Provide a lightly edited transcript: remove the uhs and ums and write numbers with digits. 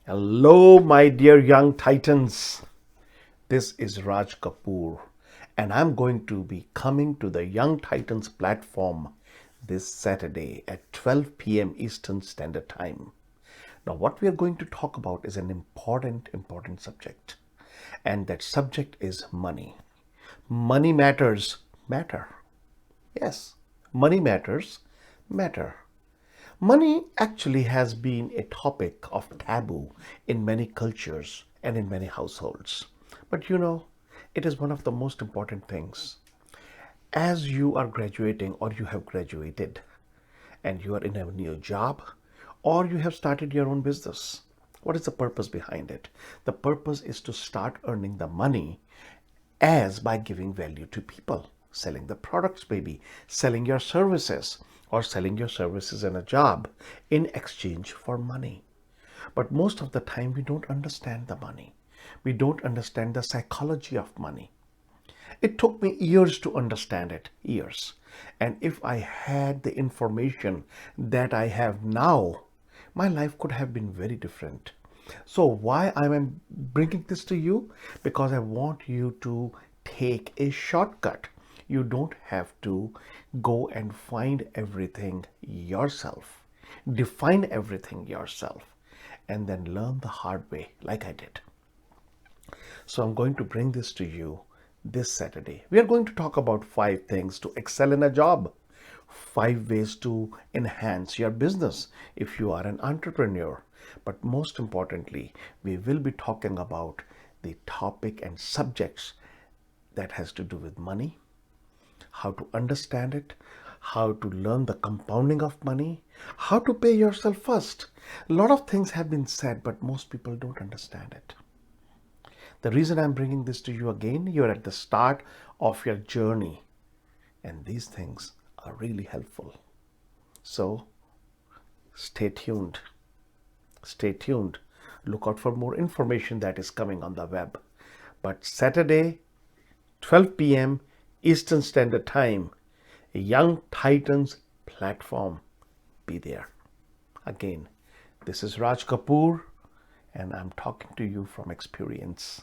Hello, my dear young titans. This is Raj Kapur, and I'm going to be coming to the Young Titans platform this Saturday at 12 p.m. Eastern Standard Time. Now, what we are going to talk about is an important subject, and that subject is money. Money matter. Yes, money matter. Money actually has been a topic of taboo in many cultures and in many households. But it is one of the most important things. As you are graduating or you have graduated and you are in a new job or you have started your own business, what is the purpose behind it? The purpose is to start earning the money as by giving value to people, selling the products, maybe selling your services or selling your services in a job in exchange for money. But most of the time, we don't understand the money. We don't understand the psychology of money. It took me years to understand it, years. And if I had the information that I have now, my life could have been very different. So why I am bringing this to you? Because I want you to take a shortcut. You don't have to go and find everything yourself, define everything yourself, and then learn the hard way like I did. So I'm going to bring this to you this Saturday. We are going to talk about 5 things to excel in a job, 5 ways to enhance your business if you are an entrepreneur. But most importantly, we will be talking about the topic and subjects that has to do with money, how to understand it, how to learn the compounding of money, how to pay yourself first. A lot of things have been said, but most people don't understand it. The reason I'm bringing this to you again, you're at the start of your journey, and these things are really helpful. So stay tuned. Stay tuned. Look out for more information that is coming on the web. But Saturday, 12 p.m. Eastern Standard Time, Young Titans platform. Be there. Again, this is Raj Kapur, and I'm talking to you from experience.